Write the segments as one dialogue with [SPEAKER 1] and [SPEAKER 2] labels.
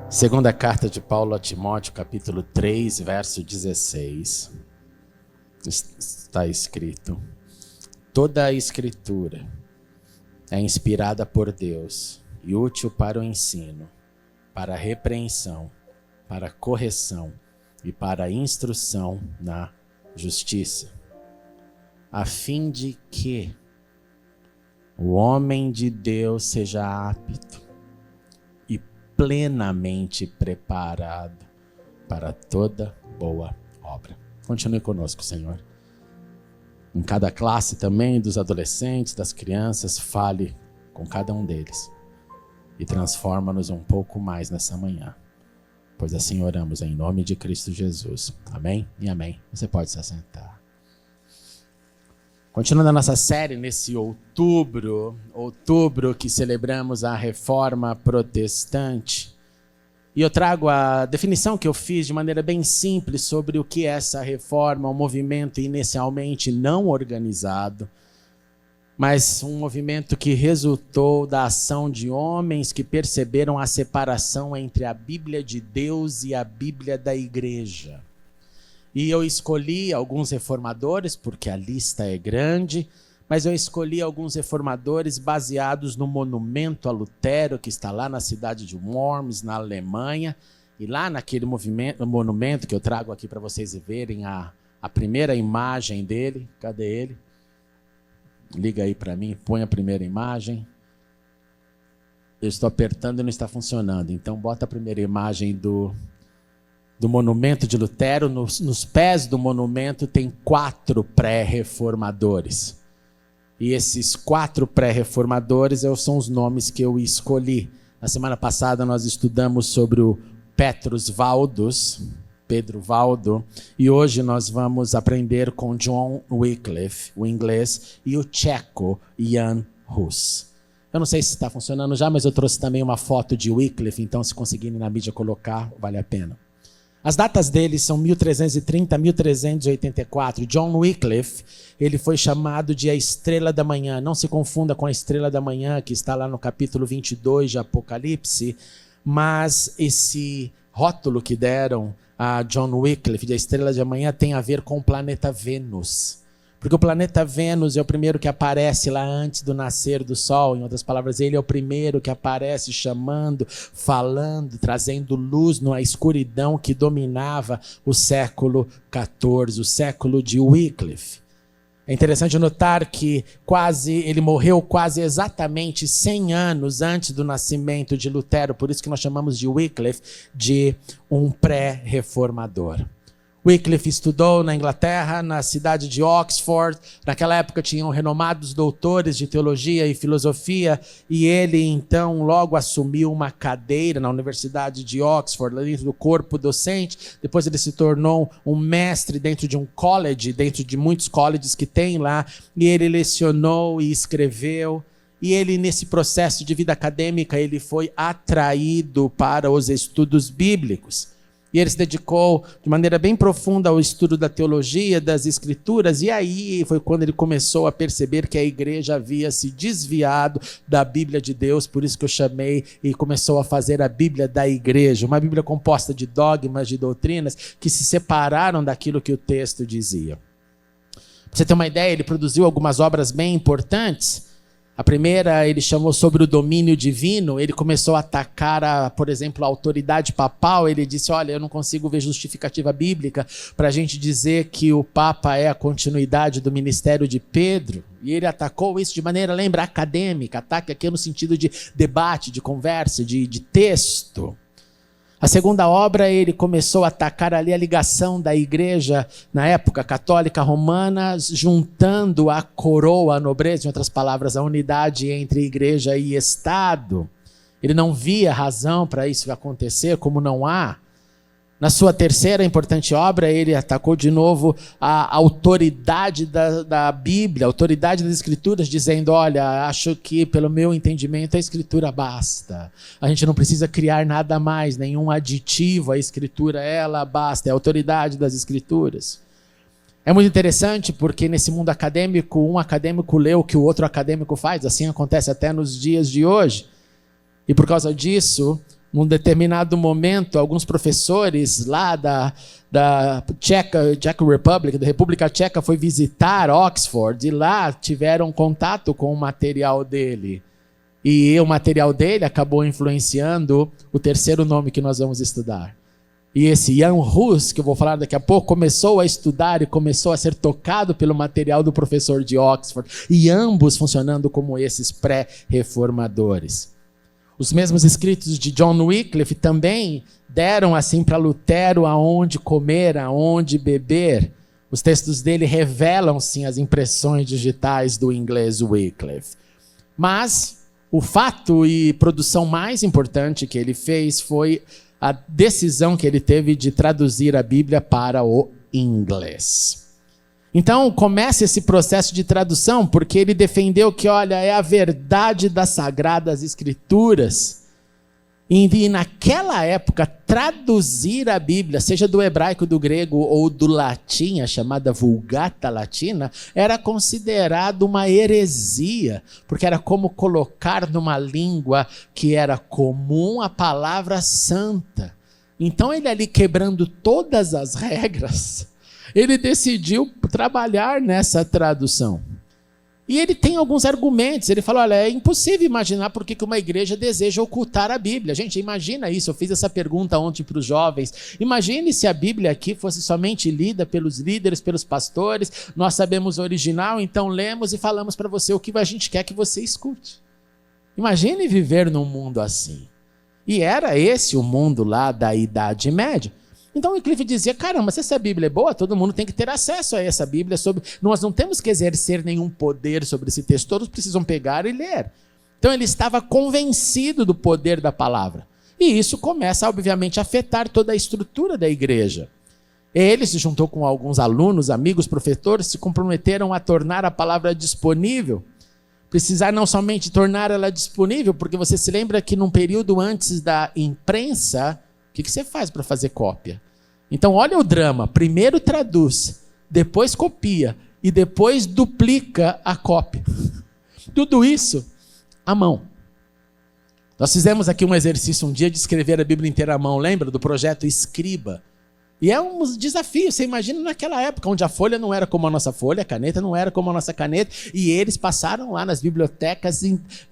[SPEAKER 1] Segunda carta de Paulo a Timóteo, capítulo 3, verso 16, está escrito: toda a escritura é inspirada por Deus e útil para o ensino, para a repreensão, para a correção e para a instrução na justiça, a fim de que o homem de Deus seja apto e plenamente preparado para toda boa obra. Continue conosco, Senhor. Em cada classe também, dos adolescentes, das crianças, fale com cada um deles e transforma-nos um pouco mais nessa manhã. Pois assim oramos em nome de Cristo Jesus. Amém e amém. Você pode se assentar. Continuando a nossa série nesse outubro que celebramos a Reforma Protestante. E eu trago a definição que eu fiz de maneira bem simples sobre o que é essa reforma, um movimento inicialmente não organizado, mas um movimento que resultou da ação de homens que perceberam a separação entre a Bíblia de Deus e a Bíblia da Igreja. E eu escolhi alguns reformadores, porque a lista é grande, mas eu escolhi alguns reformadores baseados no monumento a Lutero, que está lá na cidade de Worms, na Alemanha. E lá naquele monumento que eu trago aqui para vocês verem a primeira imagem dele. Cadê ele? Liga aí para mim, põe a primeira imagem. Eu estou apertando e não está funcionando, então bota a primeira imagem do monumento de Lutero. Nos pés do monumento tem 4 pré-reformadores. E esses 4 pré-reformadores são os nomes que eu escolhi. Na semana passada nós estudamos sobre o Pedro Valdo, e hoje nós vamos aprender com John Wycliffe, o inglês, e o tcheco Jan Hus. Eu não sei se está funcionando já, mas eu trouxe também uma foto de Wycliffe, então se conseguirem na mídia colocar, vale a pena. As datas deles são 1330 a 1384. John Wycliffe, ele foi chamado de a Estrela da Manhã. Não se confunda com a Estrela da Manhã, que está lá no capítulo 22 de Apocalipse, mas esse rótulo que deram a John Wycliffe de a Estrela da Manhã tem a ver com o planeta Vênus. Porque o planeta Vênus é o primeiro que aparece lá antes do nascer do Sol. Em outras palavras, ele é o primeiro que aparece chamando, falando, trazendo luz na escuridão que dominava o século XIV, o século de Wycliffe. É interessante notar que ele morreu quase exatamente 100 anos antes do nascimento de Lutero, por isso que nós chamamos de Wycliffe de um pré-reformador. Wycliffe estudou na Inglaterra, na cidade de Oxford. Naquela época tinham renomados doutores de teologia e filosofia, e ele então logo assumiu uma cadeira na Universidade de Oxford, lá dentro do corpo docente. Depois ele se tornou um mestre dentro de um college, dentro de muitos colleges que tem lá, e ele lecionou e escreveu. E ele, nesse processo de vida acadêmica, ele foi atraído para os estudos bíblicos. E ele se dedicou de maneira bem profunda ao estudo da teologia, das escrituras, e aí foi quando ele começou a perceber que a igreja havia se desviado da Bíblia de Deus, por isso que eu chamei, e começou a fazer a Bíblia da igreja, uma Bíblia composta de dogmas, de doutrinas, que se separaram daquilo que o texto dizia. Para você ter uma ideia, ele produziu algumas obras bem importantes. A primeira ele chamou sobre o domínio divino. Ele começou a atacar, por exemplo, a autoridade papal. Ele disse, olha, eu não consigo ver justificativa bíblica para a gente dizer que o Papa é a continuidade do ministério de Pedro. E ele atacou isso de maneira, lembra, acadêmica. Ataque aqui no sentido de debate, de conversa, de texto. A segunda obra, ele começou a atacar ali a ligação da igreja, na época católica romana, juntando a coroa, a nobreza, em outras palavras, a unidade entre igreja e Estado. Ele não via razão para isso acontecer, como não há. Na sua terceira importante obra, ele atacou de novo a autoridade da Bíblia, a autoridade das Escrituras, dizendo, olha, acho que pelo meu entendimento a Escritura basta. A gente não precisa criar nada mais, nenhum aditivo à Escritura, ela basta, é a autoridade das Escrituras. É muito interessante porque nesse mundo acadêmico, um acadêmico lê o que o outro acadêmico faz, assim acontece até nos dias de hoje. E por causa disso, num determinado momento, alguns professores lá da Czech Republic, da República Tcheca, foi visitar Oxford e lá tiveram contato com o material dele. E o material dele acabou influenciando o terceiro nome que nós vamos estudar. E esse Jan Hus, que eu vou falar daqui a pouco, começou a estudar e começou a ser tocado pelo material do professor de Oxford. E ambos funcionando como esses pré-reformadores. Os mesmos escritos de John Wycliffe também deram assim para Lutero aonde comer, aonde beber. Os textos dele revelam sim as impressões digitais do inglês Wycliffe. Mas o fato e produção mais importante que ele fez foi a decisão que ele teve de traduzir a Bíblia para o inglês. Então começa esse processo de tradução porque ele defendeu que, olha, é a verdade das Sagradas Escrituras. E naquela época, traduzir a Bíblia, seja do hebraico, do grego ou do latim, a chamada Vulgata Latina, era considerado uma heresia, porque era como colocar numa língua que era comum a palavra santa. Então ele ali quebrando todas as regras, ele decidiu trabalhar nessa tradução. E ele tem alguns argumentos. Ele fala, olha, é impossível imaginar por que uma igreja deseja ocultar a Bíblia. Gente, imagina isso. Eu fiz essa pergunta ontem para os jovens. Imagine se a Bíblia aqui fosse somente lida pelos líderes, pelos pastores. Nós sabemos o original, então lemos e falamos para você o que a gente quer que você escute. Imagine viver num mundo assim. E era esse o mundo lá da Idade Média. Então o Wycliffe dizia, caramba, se essa Bíblia é boa, todo mundo tem que ter acesso a essa Bíblia. Nós não temos que exercer nenhum poder sobre esse texto, todos precisam pegar e ler. Então ele estava convencido do poder da palavra. E isso começa, obviamente, a afetar toda a estrutura da igreja. Ele se juntou com alguns alunos, amigos, professores, se comprometeram a tornar a palavra disponível. Precisar não somente tornar ela disponível, porque você se lembra que num período antes da imprensa, o que você faz para fazer cópia? Então olha o drama, primeiro traduz, depois copia e depois duplica a cópia. Tudo isso à mão. Nós fizemos aqui um exercício um dia de escrever a Bíblia inteira à mão, lembra do projeto Escriba? E é um desafio, você imagina naquela época, onde a folha não era como a nossa folha, a caneta não era como a nossa caneta, e eles passaram lá nas bibliotecas,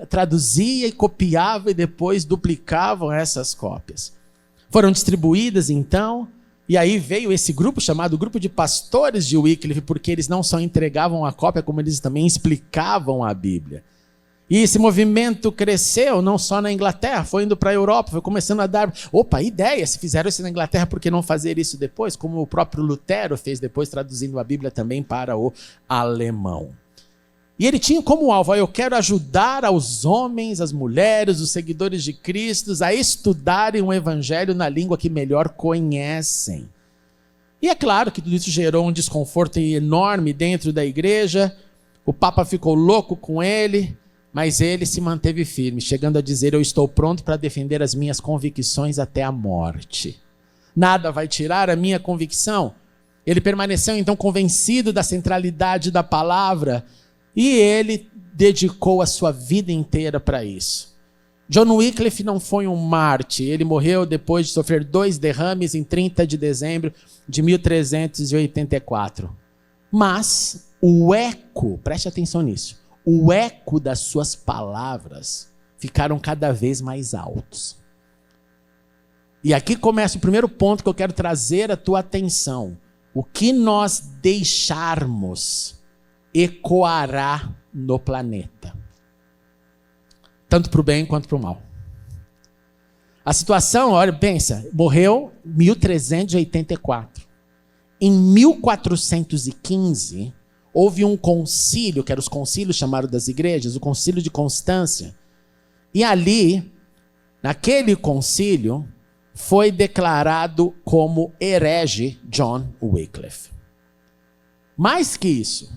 [SPEAKER 1] traduziam e copiavam e depois duplicavam essas cópias. Foram distribuídas então, e aí veio esse grupo chamado Grupo de Pastores de Wycliffe, porque eles não só entregavam a cópia, como eles também explicavam a Bíblia. E esse movimento cresceu não só na Inglaterra, foi indo para a Europa, foi começando a dar, ideia, se fizeram isso na Inglaterra, por que não fazer isso depois? Como o próprio Lutero fez depois, traduzindo a Bíblia também para o alemão. E ele tinha como alvo, eu quero ajudar aos homens, as mulheres, os seguidores de Cristo a estudarem o Evangelho na língua que melhor conhecem. E é claro que tudo isso gerou um desconforto enorme dentro da igreja, o Papa ficou louco com ele, mas ele se manteve firme, chegando a dizer, eu estou pronto para defender as minhas convicções até a morte. Nada vai tirar a minha convicção. Ele permaneceu então convencido da centralidade da palavra, e ele dedicou a sua vida inteira para isso. John Wycliffe não foi um mártir. Ele morreu depois de sofrer 2 derrames em 30 de dezembro de 1384. Mas o eco, preste atenção nisso, o eco das suas palavras ficaram cada vez mais altos. E aqui começa o primeiro ponto que eu quero trazer à tua atenção. O que nós deixarmos ecoará no planeta. Tanto para o bem quanto para o mal. A situação, olha, pensa, morreu em 1384. Em 1415, houve um concílio, que eram os concílios chamados das igrejas, o concílio de Constância. E ali, naquele concílio, foi declarado como herege John Wycliffe. Mais que isso,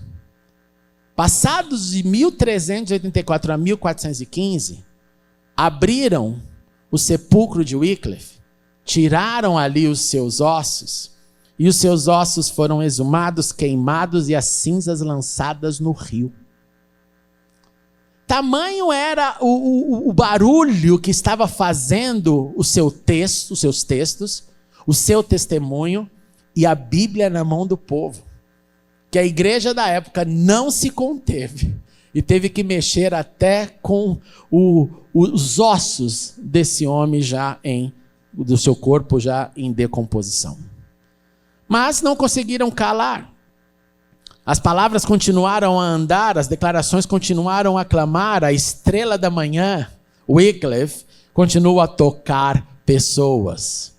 [SPEAKER 1] passados de 1384 a 1415, abriram o sepulcro de Wycliffe, tiraram ali os seus ossos, e os seus ossos foram exumados, queimados e as cinzas lançadas no rio. tamanho era o barulho que estava fazendo os seus textos, o seu testemunho e a Bíblia na mão do povo, que a igreja da época não se conteve e teve que mexer até com os ossos desse homem do seu corpo já em decomposição. Mas não conseguiram calar. As palavras continuaram a andar, as declarações continuaram a clamar, a estrela da manhã, Wycliffe, continua a tocar pessoas.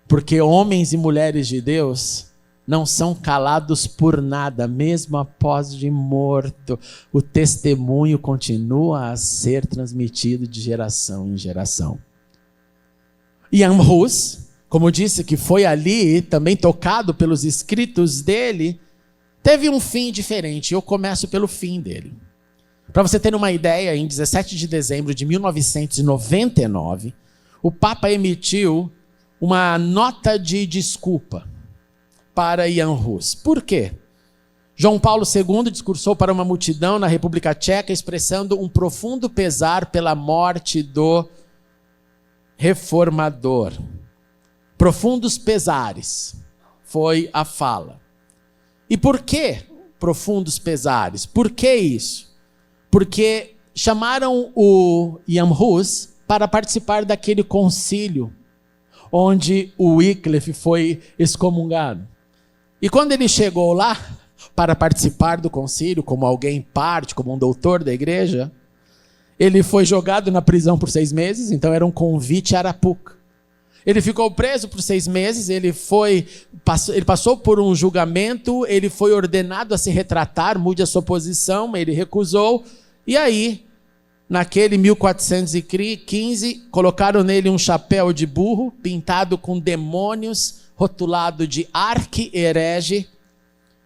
[SPEAKER 1] Porque homens e mulheres de Deus não são calados por nada, mesmo após de morto. O testemunho continua a ser transmitido de geração em geração. Ian Hus, como eu disse, que foi ali também tocado pelos escritos dele, teve um fim diferente. Eu começo pelo fim dele. Para você ter uma ideia, em 17 de dezembro de 1999, o Papa emitiu uma nota de desculpa para Ian Hus. Por quê? João Paulo II discursou para uma multidão na República Tcheca, expressando um profundo pesar pela morte do reformador. Profundos pesares foi a fala. E por que profundos pesares? Por que isso? Porque chamaram o Ian Hus para participar daquele concílio onde o Wycliffe foi excomungado. E quando ele chegou lá para participar do concílio, como alguém parte, como um doutor da igreja, ele foi jogado na prisão por 6 meses, então era um convite arapuca. Ele ficou preso por 6 meses, ele passou por um julgamento, ele foi ordenado a se retratar, mude a sua posição, ele recusou, e aí, naquele 1415, colocaram nele um chapéu de burro, pintado com demônios, rotulado de arqui-herege,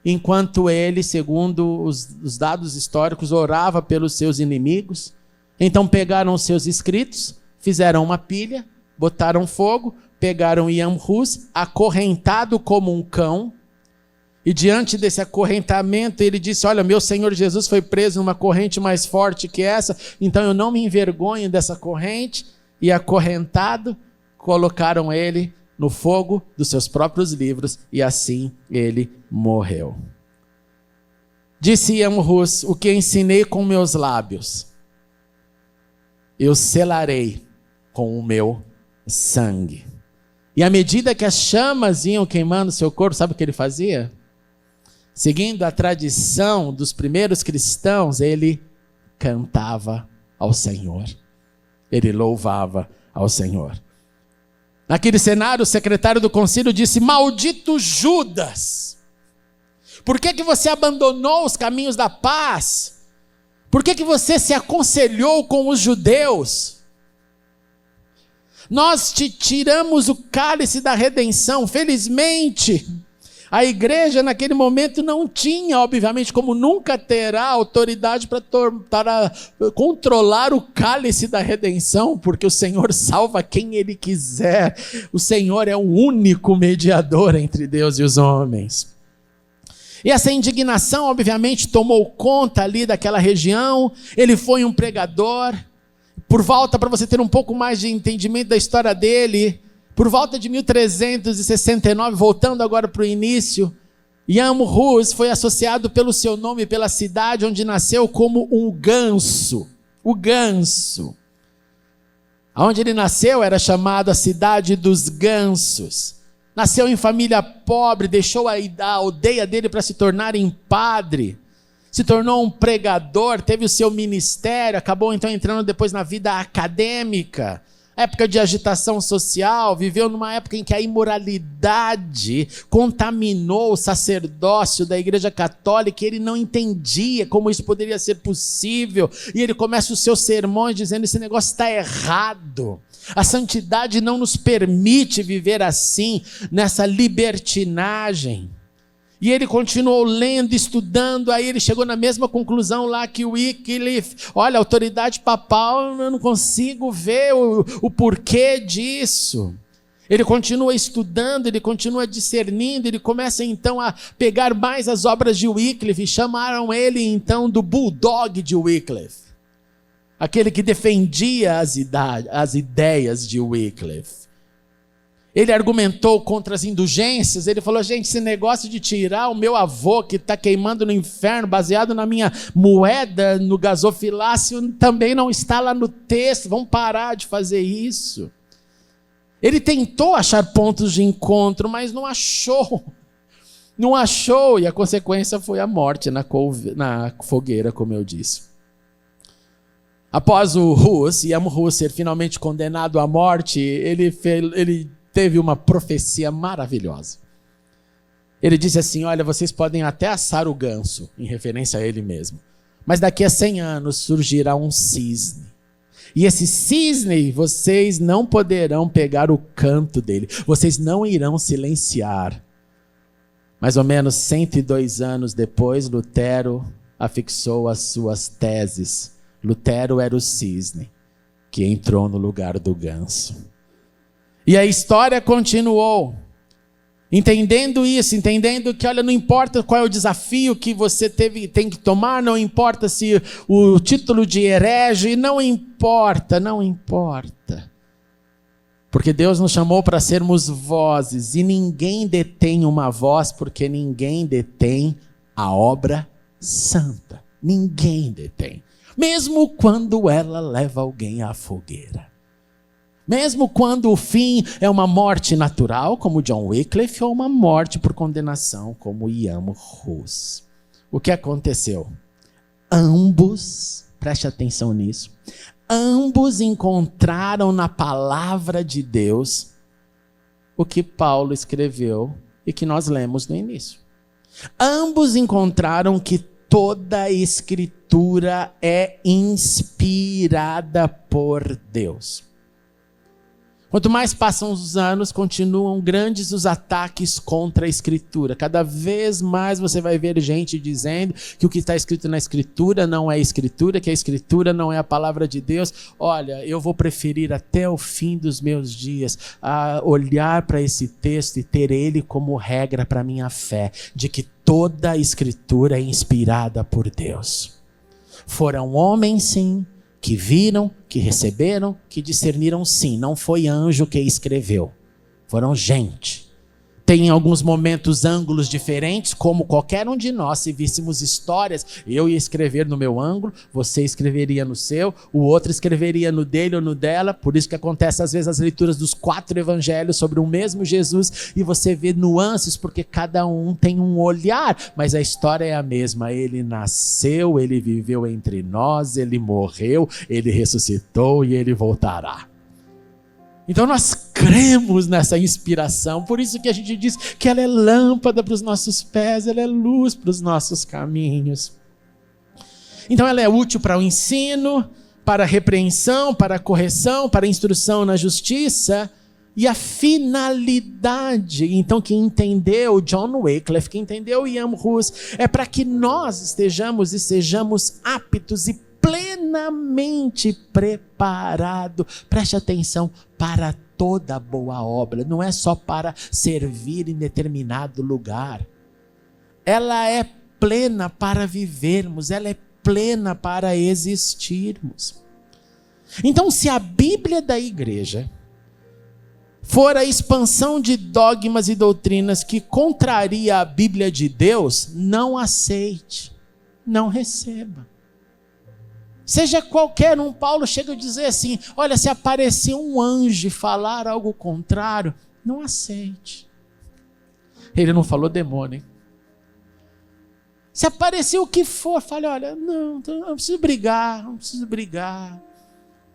[SPEAKER 1] enquanto ele, segundo os dados históricos, orava pelos seus inimigos. Então pegaram os seus escritos, fizeram uma pilha, botaram fogo, pegaram Ian Hus, acorrentado como um cão, e diante desse acorrentamento ele disse: olha, meu Senhor Jesus foi preso numa corrente mais forte que essa, então eu não me envergonho dessa corrente. E acorrentado, colocaram ele no fogo dos seus próprios livros, e assim ele morreu. Disse Ian Hus: o que ensinei com meus lábios, eu selarei com o meu sangue. E à medida que as chamas iam queimando seu corpo, sabe o que ele fazia? Seguindo a tradição dos primeiros cristãos, ele cantava ao Senhor. Ele louvava ao Senhor. Naquele cenário, o secretário do concílio disse: maldito Judas! Por que você abandonou os caminhos da paz? Por que você se aconselhou com os judeus? Nós te tiramos o cálice da redenção. Felizmente, a igreja naquele momento não tinha, obviamente, como nunca terá, autoridade para controlar o cálice da redenção, porque o Senhor salva quem Ele quiser. O Senhor é o único mediador entre Deus e os homens. E essa indignação, obviamente, tomou conta ali daquela região. Ele foi um pregador. Por volta, para você ter um pouco mais de entendimento da história dele, por volta de 1369, voltando agora para o início, Ian Hus foi associado pelo seu nome, pela cidade onde nasceu, como um ganso. O ganso. Onde ele nasceu era chamado a cidade dos gansos. Nasceu em família pobre, deixou a aldeia dele para se tornar em padre. Se tornou um pregador, teve o seu ministério, acabou então entrando depois na vida acadêmica. Época de agitação social, viveu numa época em que a imoralidade contaminou o sacerdócio da Igreja Católica, e ele não entendia como isso poderia ser possível, e ele começa os seus sermões dizendo: esse negócio está errado, a santidade não nos permite viver assim, nessa libertinagem. E ele continuou lendo, estudando, aí ele chegou na mesma conclusão lá que o Wycliffe: olha, a autoridade papal, eu não consigo ver o porquê disso. Ele continua estudando, ele continua discernindo, ele começa então a pegar mais as obras de Wycliffe, e chamaram ele então do Bulldog de Wycliffe. aquele que defendia as ideias de Wycliffe. Ele argumentou contra as indulgências, ele falou, gente, esse negócio de tirar o meu avô que está queimando no inferno, baseado na minha moeda, no gasofilácio, também não está lá no texto, vamos parar de fazer isso. Ele tentou achar pontos de encontro, mas não achou. Não achou, e a consequência foi a morte na fogueira, como eu disse. Após o Hus, Ian Hus, ser finalmente condenado à morte, ele teve uma profecia maravilhosa. Ele disse assim, olha, vocês podem até assar o ganso, em referência a ele mesmo, mas daqui a 100 anos surgirá um cisne. E esse cisne, vocês não poderão pegar o canto dele, vocês não irão silenciar. Mais ou menos 102 anos depois, Lutero afixou as suas teses. Lutero era o cisne que entrou no lugar do ganso. E a história continuou. Entendendo isso, entendendo que, olha, não importa qual é o desafio que você tem que tomar, não importa se o título de herege, não importa. Porque Deus nos chamou para sermos vozes, e ninguém detém uma voz, porque ninguém detém a obra santa. Ninguém detém. Mesmo quando ela leva alguém à fogueira. Mesmo quando o fim é uma morte natural, como John Wycliffe, ou uma morte por condenação, como Ian Hus. O que aconteceu? Ambos, preste atenção nisso, ambos encontraram na palavra de Deus o que Paulo escreveu e que nós lemos no início. Ambos encontraram que toda a Escritura é inspirada por Deus. Quanto mais passam os anos, continuam grandes os ataques contra a Escritura. Cada vez mais você vai ver gente dizendo que o que está escrito na Escritura não é Escritura, que a Escritura não é a palavra de Deus. Olha, eu vou preferir até o fim dos meus dias a olhar para esse texto e ter ele como regra para a minha fé, de que toda a Escritura é inspirada por Deus. Foram homens, sim, que viram, que receberam, que discerniram, sim. Não foi anjo que escreveu. Foram gente. Tem em alguns momentos ângulos diferentes, como qualquer um de nós, se víssemos histórias, eu ia escrever no meu ângulo, você escreveria no seu, o outro escreveria no dele ou no dela. Por isso que acontece às vezes as leituras dos 4 evangelhos sobre o mesmo Jesus, e você vê nuances, porque cada um tem um olhar, mas a história é a mesma. Ele nasceu, ele viveu entre nós, ele morreu, ele ressuscitou e ele voltará. Então nós cremos nessa inspiração, por isso que a gente diz que ela é lâmpada para os nossos pés, ela é luz para os nossos caminhos. Então ela é útil para o ensino, para a repreensão, para a correção, para a instrução na justiça, e a finalidade, então, que entendeu John Wycliffe, que entendeu Ian Hus, é para que nós estejamos e sejamos aptos e plenamente preparado, preste atenção, para toda boa obra. Não é só para servir em determinado lugar. Ela é plena para vivermos, ela é plena para existirmos. Então, se a Bíblia da igreja for a expansão de dogmas e doutrinas que contraria a Bíblia de Deus, não aceite, não receba. Seja qualquer um, Paulo chega a dizer assim, olha, se aparecer um anjo e falar algo contrário, não aceite. Ele não falou demônio, hein? Se aparecer o que for, fale, olha, não preciso brigar,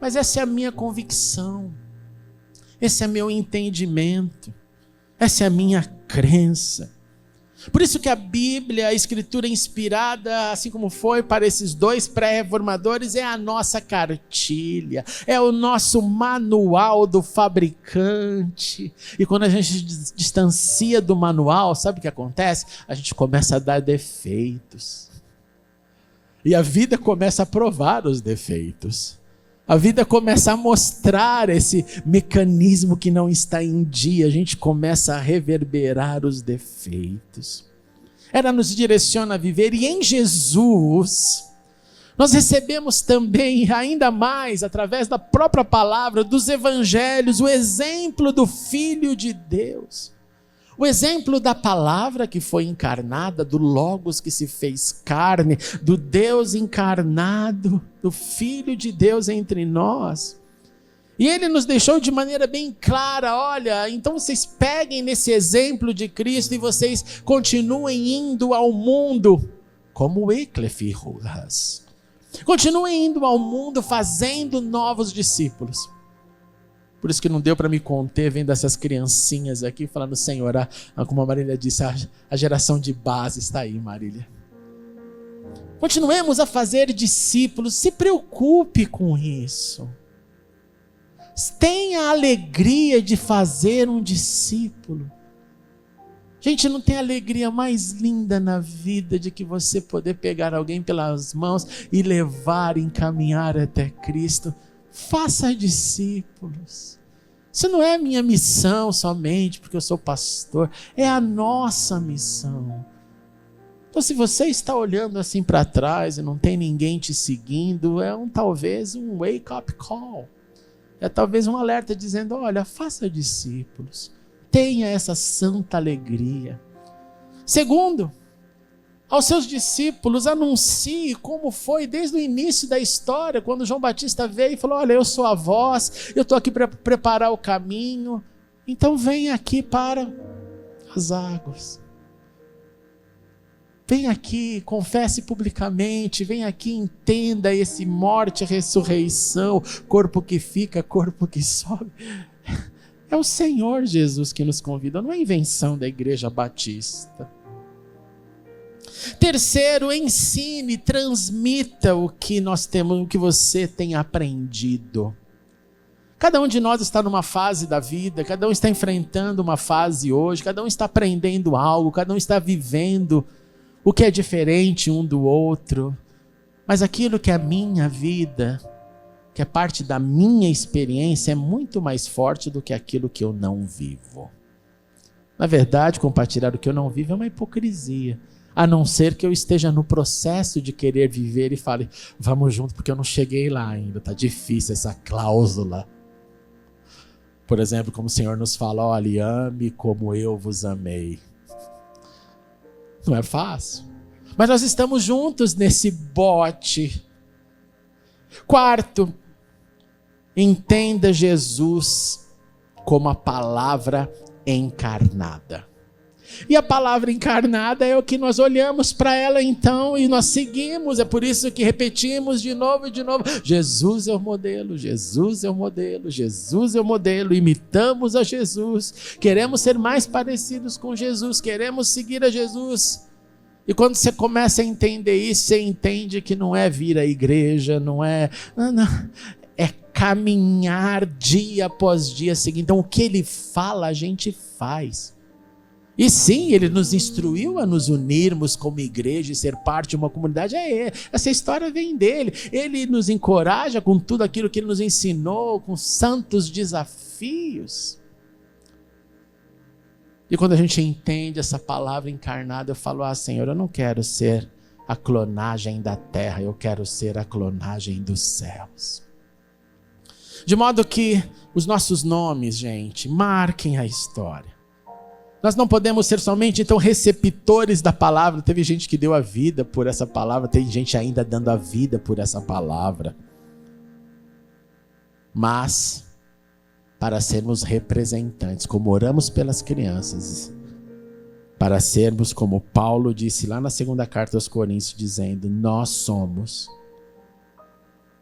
[SPEAKER 1] mas essa é a minha convicção, esse é meu entendimento, essa é a minha crença. Por isso que a Bíblia, a Escritura inspirada, assim como foi para esses 2 pré-reformadores, é a nossa cartilha, é o nosso manual do fabricante. E quando a gente distancia do manual, sabe o que acontece? A gente começa a dar defeitos. E a vida começa a provar os defeitos. A vida começa a mostrar esse mecanismo que não está em dia. A gente começa a reverberar os defeitos. Ela nos direciona a viver, e em Jesus Nós recebemos também, ainda mais, através da própria palavra, dos evangelhos, o exemplo do Filho de Deus. O exemplo da palavra que foi encarnada, do Logos que se fez carne, do Deus encarnado, do Filho de Deus entre nós. E ele nos deixou de maneira bem clara, olha, então vocês peguem nesse exemplo de Cristo e vocês continuem indo ao mundo, como Wycliffe Hus. Continuem indo ao mundo fazendo novos discípulos. Por isso que não deu para me conter vendo essas criancinhas aqui falando, Senhor, como a Marília disse, a geração de base está aí, Marília. Continuemos a fazer discípulos, se preocupe com isso. Tenha a alegria de fazer um discípulo. Gente, não tem alegria mais linda na vida de que você poder pegar alguém pelas mãos e levar, encaminhar até Cristo. Faça discípulos. Isso não é a minha missão somente porque eu sou pastor, é a nossa missão. Então, se você está olhando assim para trás e não tem ninguém te seguindo, talvez um wake-up call. É talvez um alerta dizendo, olha, faça discípulos. Tenha essa santa alegria. Segundo, aos seus discípulos, anuncie como foi desde o início da história, quando João Batista veio e falou, olha, eu sou a voz, eu estou aqui para preparar o caminho, então venha aqui para as águas. Vem aqui, confesse publicamente, vem aqui, entenda esse morte, ressurreição, corpo que fica, corpo que sobe. É o Senhor Jesus que nos convida, não é invenção da Igreja Batista. Terceiro, ensine, transmita o que nós temos, o que você tem aprendido. Cada um de nós está numa fase da vida, cada um está enfrentando uma fase hoje, cada um está aprendendo algo, cada um está vivendo o que é diferente um do outro. Mas aquilo que é a minha vida, que é parte da minha experiência, é muito mais forte do que aquilo que eu não vivo. Na verdade, compartilhar o que eu não vivo é uma hipocrisia. A não ser que eu esteja no processo de querer viver e fale, vamos junto porque eu não cheguei lá ainda, está difícil essa cláusula. Por exemplo, como o Senhor nos fala, olha, ame como eu vos amei. Não é fácil, mas nós estamos juntos nesse bote. Quarto, entenda Jesus como a palavra encarnada. E a palavra encarnada é o que nós olhamos para ela então e nós seguimos. É por isso que repetimos de novo e de novo. Jesus é o modelo, Jesus é o modelo, Jesus é o modelo. Imitamos a Jesus. Queremos ser mais parecidos com Jesus, queremos seguir a Jesus. E quando você começa a entender isso, você entende que não é vir à igreja, não é caminhar dia após dia seguindo. Então o que ele fala, a gente faz. E sim, ele nos instruiu a nos unirmos como igreja e ser parte de uma comunidade. Essa história vem dele. Ele nos encoraja com tudo aquilo que ele nos ensinou, com santos desafios. E quando a gente entende essa palavra encarnada, eu falo, Senhor, eu não quero ser a clonagem da terra, eu quero ser a clonagem dos céus. De modo que os nossos nomes, gente, marquem a história. Nós não podemos ser somente, então, receptores da palavra. Teve gente que deu a vida por essa palavra, tem gente ainda dando a vida por essa palavra. Mas, para sermos representantes, como oramos pelas crianças, para sermos, como Paulo disse lá na segunda carta aos Coríntios, dizendo, nós somos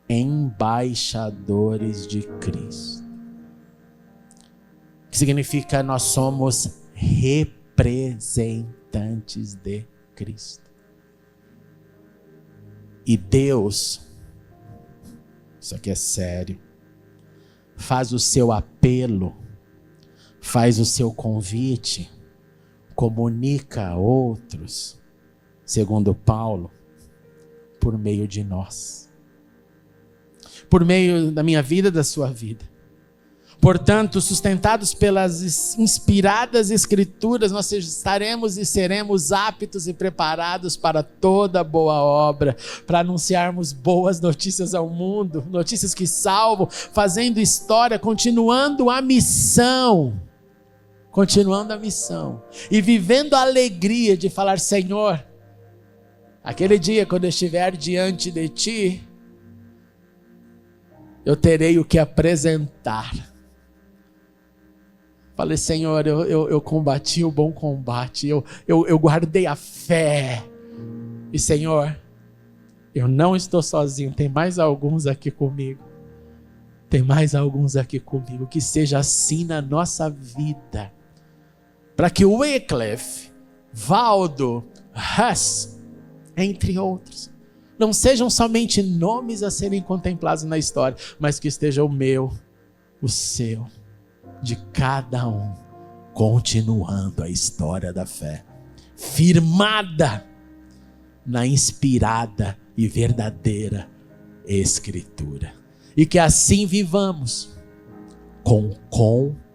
[SPEAKER 1] embaixadores de Cristo. Que significa nós somos representantes de Cristo. E Deus, isso aqui é sério, faz o seu apelo, faz o seu convite, comunica a outros, segundo Paulo, por meio de nós. Por meio da minha vida, da sua vida. Portanto, sustentados pelas inspiradas Escrituras, nós estaremos e seremos aptos e preparados para toda boa obra, para anunciarmos boas notícias ao mundo, notícias que salvam, fazendo história, continuando a missão e vivendo a alegria de falar: Senhor, aquele dia quando eu estiver diante de Ti, eu terei o que apresentar. Falei: Senhor, eu combati o bom combate, eu guardei a fé. E Senhor, eu não estou sozinho, tem mais alguns aqui comigo. Que seja assim na nossa vida. Para que o Wycliffe, Waldo, Huss, entre outros, não sejam somente nomes a serem contemplados na história, mas que esteja o meu, o seu, de cada um, continuando a história da fé, firmada na inspirada e verdadeira Escritura. E que assim vivamos com compromisso.